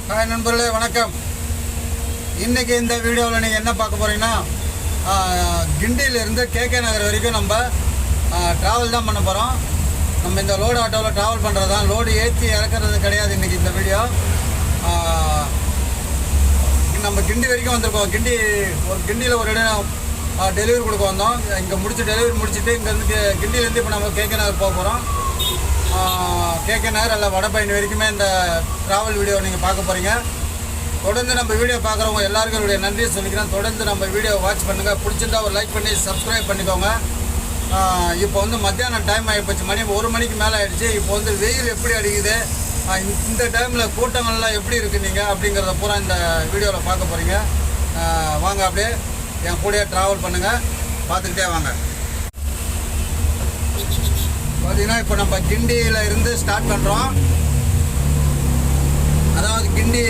Hi நண்பர்களே, வணக்கம். இன்றைக்கி இந்த வீடியோவில் நீங்கள் என்ன பார்க்க போகிறீங்கன்னா, கிண்டியிலேருந்து கேகே நகர் வரைக்கும் நம்ம ட்ராவல் தான் பண்ண போகிறோம். நம்ம இந்த லோடு ஆட்டோவில் ட்ராவல் பண்ணுறது தான், லோடு ஏற்றி இறக்குறது கிடையாது. இன்றைக்கி இந்த வீடியோ நம்ம கிண்டி வரைக்கும் வந்திருக்கோம். கிண்டியில் ஒரு இடம் டெலிவரி கொடுக்க வந்தோம். இங்கே டெலிவரி முடிச்சுட்டு இங்கேருந்து கிண்டியிலேருந்து இப்போ நம்ம கேகே நகர் போக போகிறோம். கேகே நகர் அல்ல வடபழனி வரைக்குமே இந்த ட்ராவல் வீடியோ நீங்கள் பார்க்க போகிறீங்க. தொடர்ந்து நம்ம வீடியோ பார்க்குறவங்க எல்லாருக்கும் என்னுடைய நன்றியை சொல்லிக்கிறேன். தொடர்ந்து நம்ம வீடியோ வாட்ச் பண்ணுங்கள். பிடிச்சிருந்தா ஒரு லைக் பண்ணி சப்ஸ்கிரைப் பண்ணிக்கோங்க. இப்போ வந்து மத்தியானம் டைம் ஆகிப்போச்சு, மணி 1 மணிக்கு மேலே ஆகிடுச்சு. இப்போ வந்து வெயில் எப்படி அடிக்குது, இந்த டைமில் கூட்டங்கள்லாம் எப்படி இருக்குது நீங்கள் அப்படிங்கிறத பூரா இந்த வீடியோவில் பார்க்க போகிறீங்க. வாங்க, அப்படியே என் கூடயே ட்ராவல் பண்ணுங்கள், பார்த்துக்கிட்டே வாங்க. பார்த்தீங்கன்னா இப்போ நம்ம கிண்டியில் இருந்து ஸ்டார்ட் பண்ணுறோம். அதாவது Guindy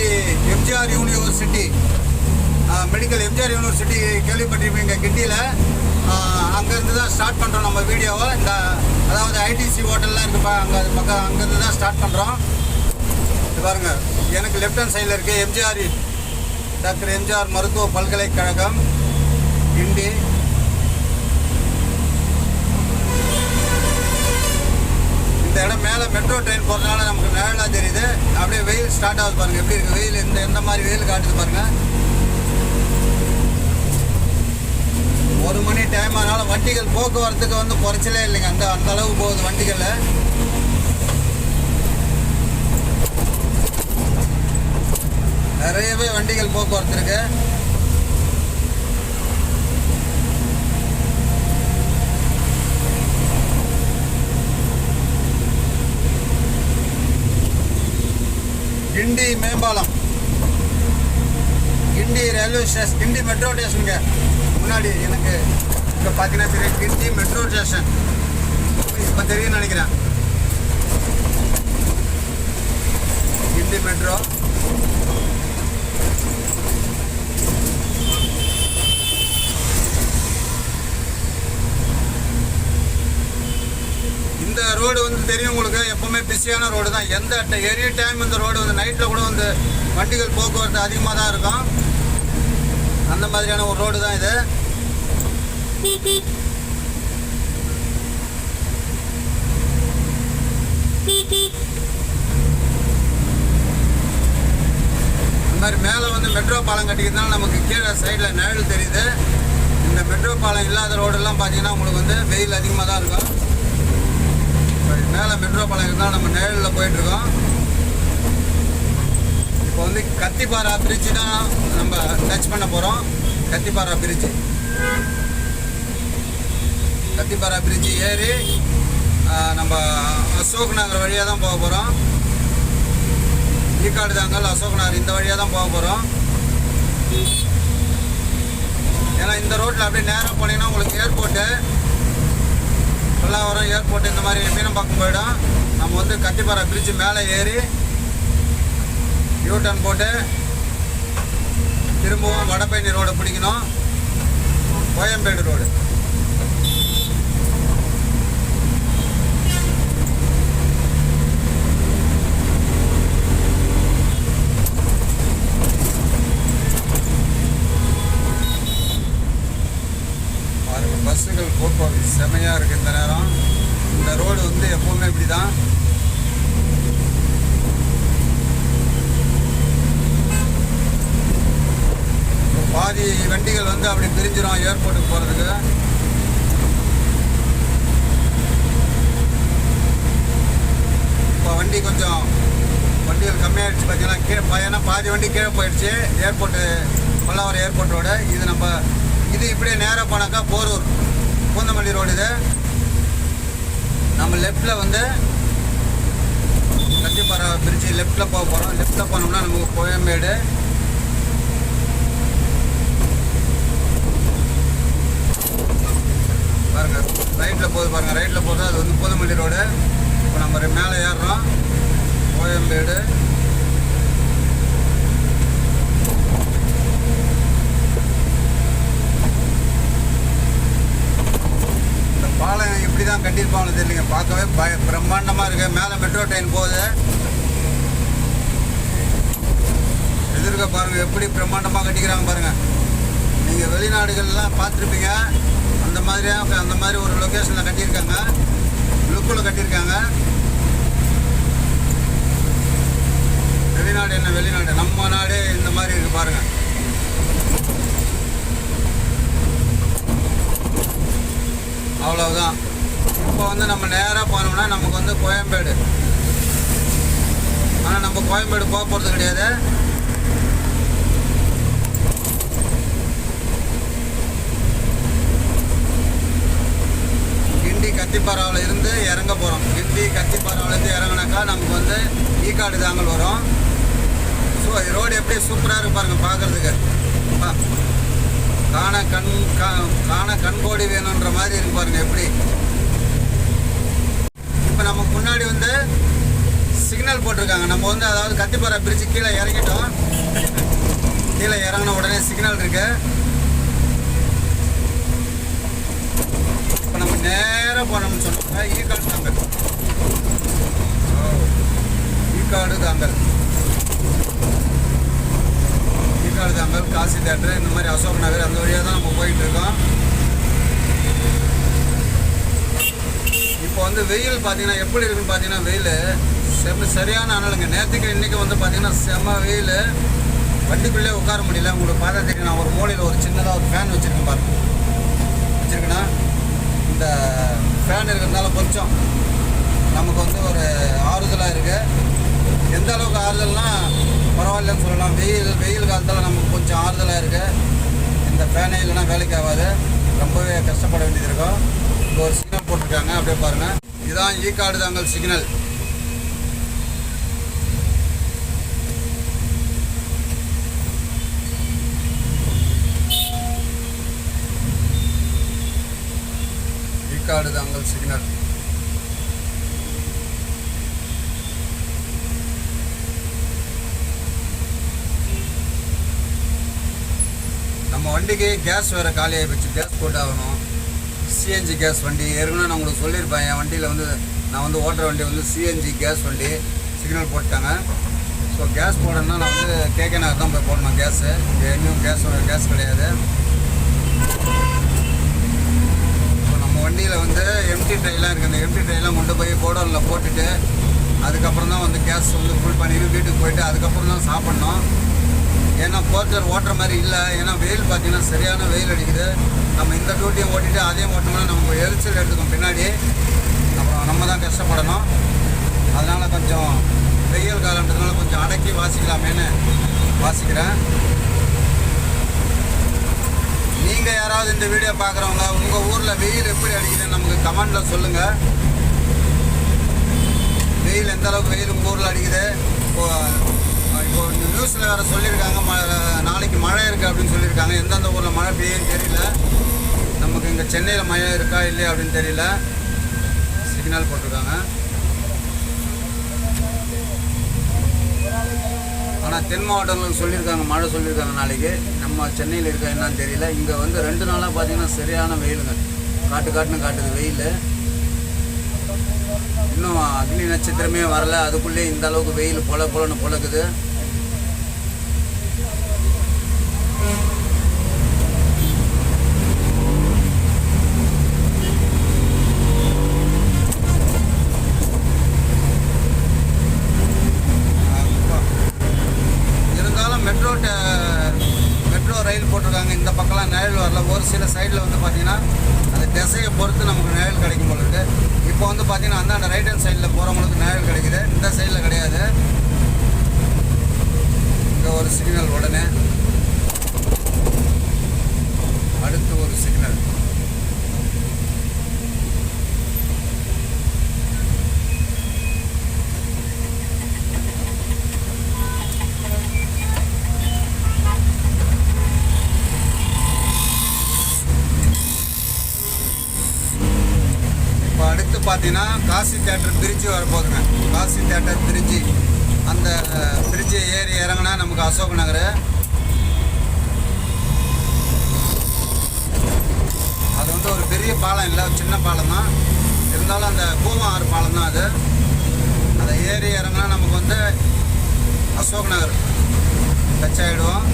MGR university, medical MGR university கேள்விப்பட்டிருப்பீங்க கிண்டியில். அங்கேருந்து தான் ஸ்டார்ட் பண்ணுறோம் நம்ம வீடியோவை. அதாவது ஐடிசி ஹோட்டல்லாம் இருக்குப்பா, அங்கேருந்து தான் ஸ்டார்ட் பண்ணுறோம். இது பாருங்கள், எனக்கு லெஃப்ட் ஹேண்ட் சைடில் இருக்குது டாக்டர் எம்ஜிஆர் மருத்துவ பல்கலைக்கழகம் கிண்டி. இந்த இடம் மேலே மெட்ரோ ட்ரெயின் போகிறதுனால நமக்கு நிழலாக தெரியுது. அப்படியே வெயில் ஸ்டார்ட் ஆகுது பாருங்கள், எப்படி இருக்குது வெயில். எந்த மாதிரி வெயில் காட்டுது பாருங்கள். 1 மணி டைம் ஆனாலும் வண்டிகள் போக்குவரத்துக்கு வந்து குறைச்சலே இல்லைங்க. அந்த அளவுக்கு போகுது வண்டிகள். நிறையவே வண்டிகள் போக்குவரத்து இருக்கு. கிண்டி மேம்பாலம், கிண்டி ரயில்வே ஸ்டேஷன், கிண்டி மெட்ரோ ஸ்டேஷனுங்க. முன்னாடி எனக்கு இப்போ பார்த்தீங்கன்னா தெரியும், கிண்டி மெட்ரோ ஸ்டேஷன். இப்போ தெரியும்னு நினைக்கிறேன். கிண்டி மெட்ரோ. இந்த ரோடு வந்து தெரியும் உங்களுக்கு, எப்போவுமே பிஸியான ரோடு தான். எனி டைம் இந்த ரோடு வந்து நைட்டில் கூட வந்து வண்டிகள் போக்குவரத்து அதிகமாக தான் இருக்கும். அந்த மாதிரியான ஒரு ரோடு தான் இது. இந்த மாதிரி மேலே வந்து மெட்ரோ பாலம் கட்டிக்கிறதுனால நமக்கு கீழே சைடில் நிழல் தெரியுது. இந்த மெட்ரோ பாலம் இல்லாத ரோடெல்லாம் பார்த்தீங்கன்னா உங்களுக்கு வந்து வெயில் அதிகமாக தான் இருக்கும். மேலே மெட்ரோ பாலம் இருந்தால் நம்ம நிழலில் போயிட்டுருக்கோம். இப்போ வந்து கத்திப்பாரா பிரிட்ஜு தான் நம்ம டச் பண்ண போகிறோம். கத்திப்பாரா பிரிட்ஜு ஏறி நம்ம அசோக் நகர் வழியாக தான் போக போகிறோம். ஈக்காடு தாங்கல் அசோக் நகர் இந்த வழியாக தான் போக போகிறோம். ஏன்னா இந்த ரோட்டில் அப்படியே நேராக போனீங்கன்னா உங்களுக்கு ஏர்போர்ட்டு, பல்லாவரம் ஏர்போர்ட், இந்த மாதிரி மீனம்பாக்கம் போயிடும். நம்ம வந்து கத்திப்பாரா பிரிட்ஜு மேலே ஏறி யூ-டர்ன் போட்டு திரும்பவும் வடபழனி ரோடை பிடிக்கணும். கோயம்பேடு ரோடு. பஸ்ஸுகள் போக்குவரத்து செமையாக இருக்குது இந்த நேரம். இந்த ரோடு வந்து எப்போவுமே இப்படி தான். பாதி வண்டிகள் வந்து அப்படி பிரிஞ்சிடும் ஏர்போர்ட்டுக்கு போகிறதுக்கு. இப்போ வண்டிகள் கம்மியாகிடுச்சு பார்த்தீங்கன்னா. ஏன்னா பாதி வண்டி கீழே போயிடுச்சு. ஏர்போர்ட்டு, பல்லாவரம் ஏர்போர்ட் ரோடு இது. இது இப்படியே நேராக போனாக்கா போரூர் பூந்தமல்லி ரோடு. இது நம்ம லெஃப்டில் வந்து கத்திப்பாரா பிரிட்ஜு லெஃப்டில் போக போகிறோம். லெஃப்டில் போனோம்னா நமக்கு கோயம்பேடு. பாருங்கள், ரைட்டில் போகுது பாருங்கள். ரைட்டில் போகிறது அது வந்து பூந்தமல்லி ரோடு. இப்போ நம்ம மேலே ஏறுறோம், கோயம்பேடு. பாலம் இப்படி தான் கட்டியிருப்பாங்க தெரியலைங்க. பார்க்கவே பிரம்மாண்டமாக இருக்குது. மேலே மெட்ரோ ட்ரெயின் போகுது. முழுக்க பாருங்கள் எப்படி பிரம்மாண்டமாக கட்டிக்கிறாங்க பாருங்கள். நீங்கள் வெளிநாடுகள்லாம் பார்த்துருப்பீங்க, அந்த மாதிரி ஒரு லொக்கேஷனில் கட்டியிருக்காங்க, லுக்கில் கட்டியிருக்காங்க. வெளிநாடு என்ன வெளிநாடு, நம்ம நாடே இந்த மாதிரி இருக்குது பாருங்கள். அவ்வளவுதான். இப்போ வந்து நம்ம நேராக போனோம்னா நமக்கு வந்து கோயம்பேடு. ஆனால் நம்ம கோயம்பேடு போக போகிறது கிடையாது. கிண்டி கத்திப்பாராவில் இருந்து இறங்க போகிறோம். கிண்டி கத்திப்பாராவிலேருந்து இறங்கினாக்கா நமக்கு வந்து ஈக்காடு தாங்கல் வரும். ஸோ ரோடு எப்படி சூப்பராக இருக்கு பாருங்கள் பார்க்குறதுக்கு. காண கண்கோடி வேணுன்ற மாதிரி இருக்கு பாருங்க எப்படி. இப்போ நமக்கு முன்னாடி வந்து சிக்னல் போட்டிருக்காங்க. நம்ம வந்து அதாவது கத்திப்பாறை பிரிட்ஜு கீழே இறங்கிட்டோம். கீழே இறங்கின உடனே சிக்னல் இருக்கு. இப்போ நம்ம நேராக போனோம்னு சொன்னாங்க ஈக்காடு தாங்கல். ஈக்காடு தாங்கல், ஈக்காடு தாங்கல், காசி தேட்டர், இந்த மாதிரி அசோக் நகர் அந்த வழியாக தான் நம்ம போயிட்டு இருக்கோம். இப்போ வந்து வெயில் பார்த்தீங்கன்னா எப்படி இருக்குன்னு பார்த்தீங்கன்னா, வெயில் சரியான அனலுங்க. நேற்றுக்கு இன்றைக்கி வந்து பார்த்தீங்கன்னா செம்ம வெயில். வண்டிக்குள்ளே உட்கார முடியல. உங்களுக்கு பார்த்தா தெரியும், நான் ஒரு மூலையில் ஒரு சின்னதாக ஒரு ஃபேன் வச்சுருக்கேன் பாருங்க. வச்சுருக்கேன்னா இந்த ஃபேன் இருக்கிறதுனால கொஞ்சம் நமக்கு வந்து ஒரு ஆறுதலாக இருக்குது. எந்த அளவுக்கு ஆறுதல்னால் பரவாயில்லன்னு சொல்லலாம். வெயில் காலத்தில் நமக்கு கொஞ்சம் ஆறுதலாக இருக்குது. இந்த ஃபேனே இல்லைன்னா வேலைக்கு ஆகாது, ரொம்பவே கஷ்டப்பட வேண்டியது இருக்கும். இப்போ ஒரு சிக்னல் போட்டிருக்காங்க, அப்படியே பாருங்கள். இதுதான் ஈக்காடு தாங்கல் சிக்னல். ஈக்காடு தாங்கல் சிக்னல். நம்ம வண்டிக்கு கேஸ் வேறு காலியாகி போச்சு, கேஸ் போட்டாகணும். சிஎன்ஜி கேஸ் வண்டி ஏற்கனவே நான் உங்களுக்கு சொல்லியிருப்பேன். என் வண்டியில் வந்து நான் வந்து ஓட்டுற வண்டி வந்து சிஎன்ஜி கேஸ் வண்டி. சிக்னல் போட்டாங்க. ஸோ கேஸ் போடணும்னா நான் வந்து கேகே நகர் தான் போய் போடணும் கேஸு. இன்னும் கேஸ் கிடையாது. ஸோ நம்ம வண்டியில் வந்து எம்டி ட்ரைலாம் இருக்குது. அந்த எம்டி ட்ரைலாம் கொண்டு போய் கோடோனில் போட்டுட்டு அதுக்கப்புறம் தான் வந்து கேஸ் வந்து ஃபுல் பண்ணிட்டு வீட்டுக்கு போயிட்டு அதுக்கப்புறம் தான் சாப்பிட்ணும். ஏன்னா போர்ட்டர் ஓட்டுற மாதிரி இல்லை. ஏன்னா வெயில் பார்த்தீங்கன்னா சரியான வெயில் அடிக்குது. நம்ம இந்த டியூட்டியும் ஓட்டிட்டு அதையும் ஓட்டணும்னா நமக்கு எரிச்சல் எடுத்துக்கும் பின்னாடி. அப்புறம் நம்ம தான் கஷ்டப்படணும். அதனால் கொஞ்சம் வெயில் காலன்றதுனால கொஞ்சம் அடக்கி வாசிக்கலாமேன்னு வாசிக்கிறேன். நீங்கள் யாராவது இந்த வீடியோ பார்க்குறவங்க உங்கள் ஊரில் வெயில் எப்படி அடிக்குதுன்னு நமக்கு கமெண்டில் சொல்லுங்கள். வெயில் எந்த அளவுக்கு வெயில் உங்கள் ஊரில் அடிக்குது. இப்போ நியூஸில் வேறு சொல்லியிருக்காங்க நாளைக்கு மழை இருக்குது அப்படின்னு சொல்லியிருக்காங்க. எந்தெந்த ஊரில் மழை பெய்யுன்னு தெரியல. நமக்கு இங்கே சென்னையில் மழை இருக்கா இல்லையா அப்படின்னு தெரியல. சிக்னல் போட்டிருக்காங்க. ஆனால் தென் மாவட்டங்களுக்கு சொல்லியிருக்காங்க, மழை சொல்லியிருக்காங்க நாளைக்கு. நம்ம சென்னையில் இருக்கா என்னன்னு தெரியல. இங்கே வந்து 2 நாளாக பார்த்தீங்கன்னா சரியான வெயிலுங்க. காட்டுன்னு காட்டுது வெயில். இன்னும் அக்னி நட்சத்திரமே வரல, அதுக்குள்ளே இந்த அளவுக்கு வெயில் பொலன்னு பொழக்குது. இருந்தாலும் மெட்ரோ ரயில் போட்டிருக்காங்க. இந்த பக்கம்லாம் நிழல் வரல. ஒரு சில சைடில் வந்து பார்த்தீங்கன்னா அந்த திசையை பொறுத்து நமக்கு நிழல் கிடைக்கும் போல இருக்குது. இப்போ வந்து பார்த்தீங்கன்னா அந்த ரைட் ஹேண்ட் சைடில் போகிறவங்களுக்கு நிழல் கிடைக்குது, இந்த சைடில் கிடையாது. இங்கே ஒரு சிக்னல், உடனே அடுத்து ஒரு சிக்னல். அடுத்து பார்த்தீங்கன்னா காசி தேட்டர் பிரிட்ஜு வரப்போகுதுங்க. காசி தேட்டர் பிரிட்ஜு, அந்த பிரிட்ஜு ஏறி இறங்கினா நமக்கு அசோக் நகர். அது வந்து ஒரு பெரிய பாலம் இல்லை, சின்ன பாலம் தான். இருந்தாலும் அந்த கூவம் ஆறு பாலம் தான் அது. அதை ஏறி இறங்கினா நமக்கு வந்து அசோக் நகர். டச் ஆகிடும்.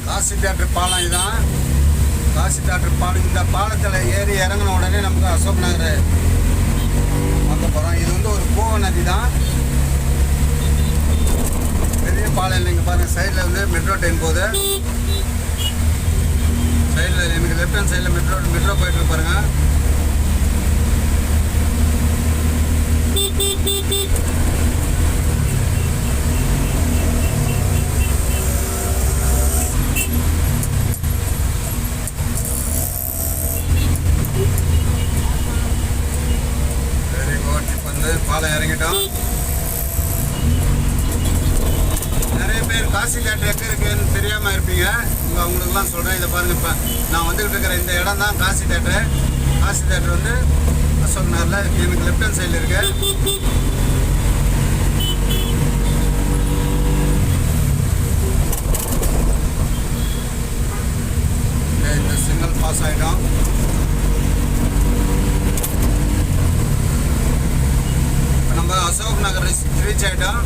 காசி தியேட்டர் பாலம் இதுதான். காசி தியேட்டர் பாலம். இந்த பாலத்தில் ஏறி இறங்கின உடனே நமக்கு அசோக் நகர் பார்க்க போகிறோம். இது வந்து ஒரு கோவ நதி தான். பெரிய பாலம் இல்லைங்க பாருங்கள். சைடில் வந்து மெட்ரோ ட்ரெயின் போகுது. சைடில் எனக்கு லெஃப்ட் ஹேண்ட் சைடில் மெட்ரோ போயிட்டு பாருங்க. பாலம் இறங்கிட்டோம். நிறைய பேர் காசி தியேட்டர் எங்கே இருக்குன்னு தெரியாமல் இருப்பீங்க. அவங்களுக்குலாம் சொல்கிறேன். இதை பாருங்கள். இப்போ நான் வந்துக்கிட்டு இருக்கிற இந்த இடம் தான் காசி தியேட்டர். காசி தியேட்டர் வந்து அசோக் நகரில் எனக்கு லெஃப்ட் ஹேண்ட் சைடில் இருக்கு. இந்த சிக்னல் பாஸ் ஆகிட்டோம். நம்ம அசோக் நகர் ரீச் ஆகிட்டோம்.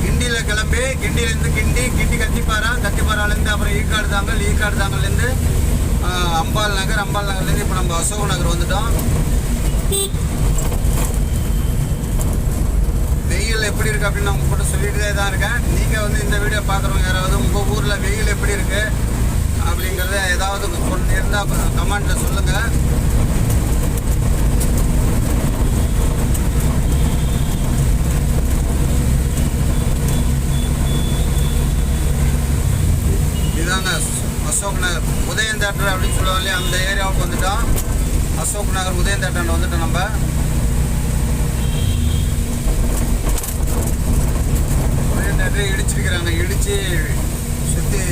கிண்டியில் கிளம்பி கிண்டியிலேருந்து கிண்டி கத்திப்பாராலேருந்து அப்புறம் ஈக்காடு தாங்கல்லேருந்து அம்பாள் நகர்லேருந்து இப்போ நம்ம அசோக் நகர் வந்துட்டோம். வெயில் எப்படி இருக்குது அப்படின்னு நான் உங்கள்கிட்ட சொல்லிகிட்டே தான் இருக்கேன். நீங்கள் வந்து இந்த வீடியோ பார்க்குறவங்க யாராவது உங்கள் ஊரில் வெயில் எப்படி இருக்குது அப்படிங்கிறத ஏதாவது இருந்தால் கமெண்ட்டில் சொல்லுங்கள். இதாங்க அசோக் நகர் உதயன் தேட்டர் அப்படின்னு சொல்லுவாங்க இல்லையா, அந்த ஏரியாவுக்கு வந்துட்டோம். அசோக் நகர் உதயன் தேட்டர் வந்துட்டோம். நம்ம உதயன் தேட்டரை இடிச்சிருக்கிறாங்க. இடித்து சுற்றி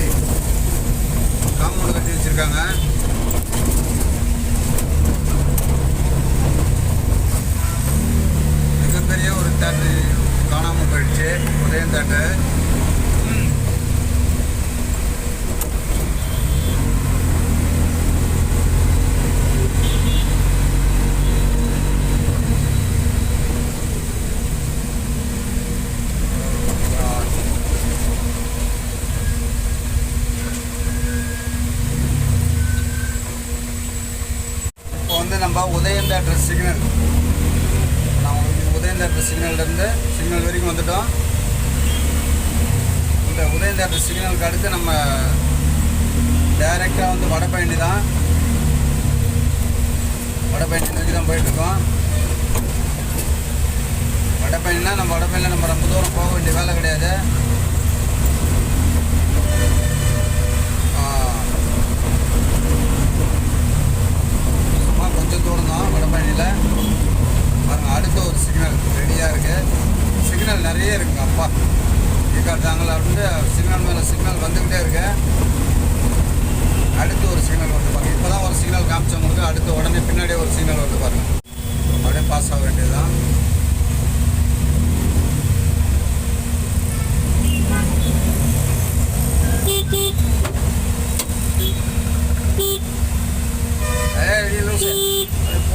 காம்பவுண்டு கட்டி வச்சுருக்காங்க. மிகப்பெரிய ஒரு தேட்டர் காணாமல் போயிடுச்சு, உதயன் தேட்டர். நம்ம உதயன் தேட்டர் சிக்னல், நான் உதயன் தேட்டர் சிக்னல் வரைக்கும் வந்துட்டோம். இந்த உதயன் தேட்டர் சிக்னலுக்கு அடுத்து நம்ம டைரெக்டாக வந்து வடபழனி தான். வடபழனி நோக்கி தான் போயிட்டுருக்கோம். வடபழனினா நம்ம வடபழனியில் நம்ம ரொம்ப தூரம் போக வேண்டிய வேலை கிடையாது. கொஞ்சம் தூரம் தான் வடபழனியில். பாருங்கள், அடுத்த ஒரு சிக்னல் ரெடியாக இருக்குது. சிக்னல் நிறைய இருக்குங்க. அப்பா காட்டுறாங்களா அப்படின்ட்டு சிக்னல் மேலே சிக்னல் வந்துக்கிட்டே இருக்கு. அடுத்து ஒரு சிக்னல் வந்து பாருங்கள். இப்போ தான் ஒரு சிக்னல் காமிச்சவங்களுக்கு அடுத்து உடனே பின்னாடியே ஒரு சிக்னல் வந்து பாருங்கள். அப்படியே பாஸ் ஆக வேண்டியது தான்.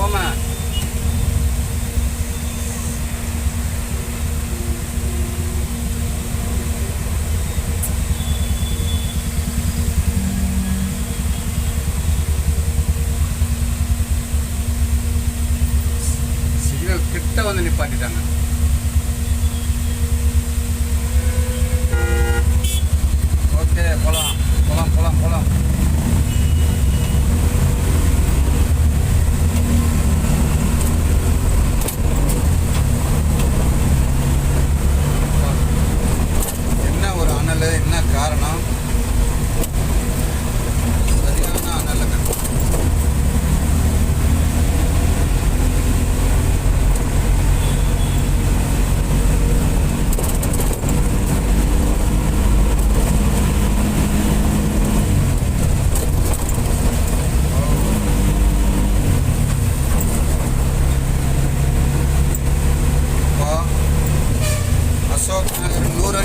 போமா சிக்னல் கிட்ட வந்து நிப்பாட்டிட்டாங்க. ஓகே, போலாம் போலாம் போலாம் போலாம். என்ன காரணம்? சரியான அனலுங்க.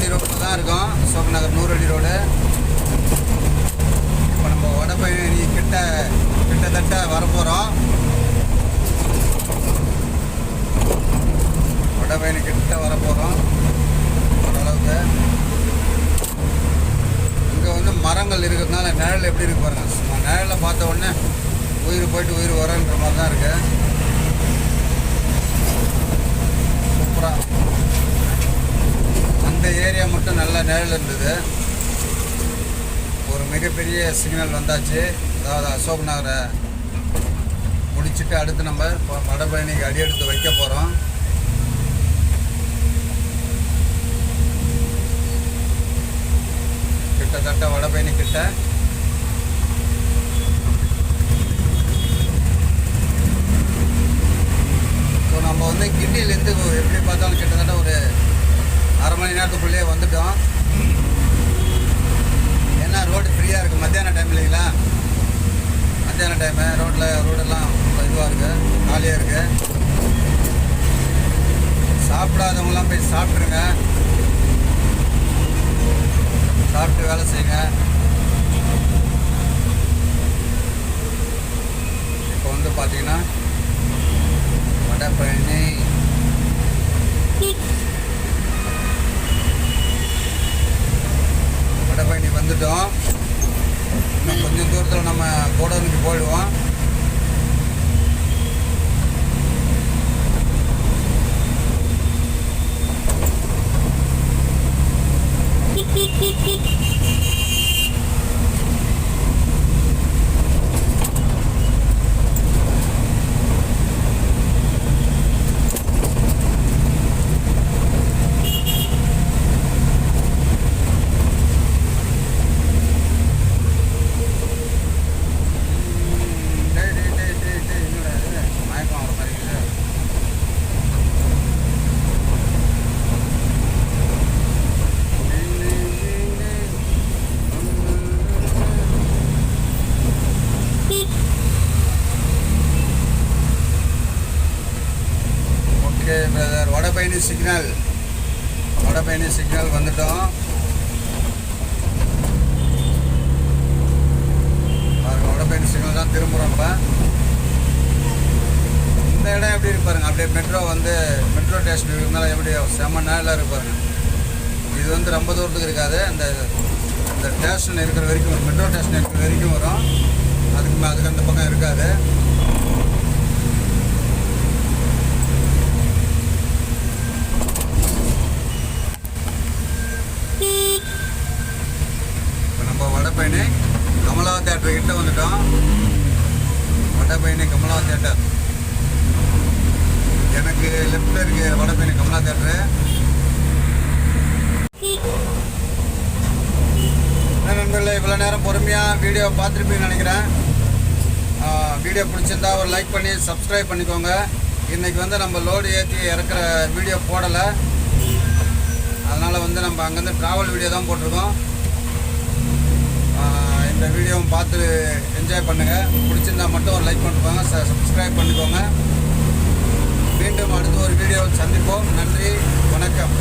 அடி ரோட்டில் தான் இருக்கோம், அசோக் நகர் 100 அடி ரோடு. இப்போ நம்ம வடபழனி கிட்டத்தட்ட வரப்போகிறோம். வடபழனி கிட்ட வரப்போகிறோம் ஓரளவுக்கு. இங்கே வந்து மரங்கள் இருக்கிறதுனால நிழல் எப்படி இருக்கு பாருங்க. நிழலில் பார்த்த உடனே உயிர் போயிட்டு உயிர் வரன்ற மாதிரி தான் இருக்குது. சூப்பராக அந்த ஏரியா மட்டும் நல்ல நிழல் இருந்தது. ஒரு மிகப்பெரிய சிக்னல் வந்தாச்சு. அதாவது அசோக் நகரை முடிச்சுட்டு அடுத்து நம்ம வடபழனிக்கு அடி எடுத்து வைக்க போகிறோம். கிட்டத்தட்ட வடபழனி கிட்ட. ஸோ நம்ம வந்து கிண்டியிலேருந்து எப்படி பார்த்தாலும் கிட்டத்தட்ட ஒரு அரை மணி நேரத்துக்குள்ளேயே வந்துட்டோம். ஏன்னா ரோடு ஃப்ரீயாக இருக்குது, மத்தியான டைம் இல்லைங்களா. மத்தியான டைமு ரோடெல்லாம் இதுவாக இருக்குது, காலியாக இருக்குது. சாப்பிடாதவங்களாம் போய் சாப்பிட்ருங்க, சாப்பிட்டு வேலை செய்யுங்க. இப்போ வந்து பார்த்தீங்கன்னா வடபழனி வந்துட்டோம். இன்னும் கொஞ்சம் தூரத்தில் நம்ம கோடவுனுக்கு போயிடுவோம். பிரதர், வடபழனி சிக்னல் வந்துட்டோம். வடபழனி சிக்னல் தான் திரும்புகிறோம். இப்போ இந்த இடம் எப்படி இருக்கு பாருங்க. அப்படியே மெட்ரோ ஸ்டேஷன் இருக்கிறதுனால எப்படி செம்ம நேரில் இருக்கு பாருங்க. இது வந்து ரொம்ப தூரத்துக்கு இருக்காது. அந்த ஸ்டேஷன் இருக்கிற வரைக்கும், மெட்ரோ ஸ்டேஷன் இருக்கிற வரைக்கும் வரும். அதுக்கு அந்த பக்கம் இருக்காது. வடபழனி கமலா தியேட்டர் கிட்ட வந்துட்டோம். வடபழனி கமலா தியேட்டர் எனக்கு லெஃப்டில் இருக்கு. வடபழனி கமலா தியேட்டரு. நண்பர்களே, இவ்வளோ நேரம் பொறுமையாக வீடியோ பார்த்துருப்பீங்கன்னு நினைக்கிறேன். வீடியோ பிடிச்சிருந்தா ஒரு லைக் பண்ணி சப்ஸ்கிரைப் பண்ணிக்கோங்க. இன்றைக்கி வந்து நம்ம லோடு ஏற்றி இறக்குற வீடியோ போடலை. அதனால் வந்து நம்ம அங்கேருந்து ட்ராவல் வீடியோ தான் போட்டிருக்கோம். இந்த வீடியோவை பார்த்து என்ஜாய் பண்ணுங்கள். பிடிச்சிருந்தா மட்டும் ஒரு லைக் பண்ணிக்கோங்க, சப்ஸ்கிரைப் பண்ணிக்கோங்க. மீண்டும் அடுத்த ஒரு வீடியோவில் சந்திப்போம். நன்றி, வணக்கம்.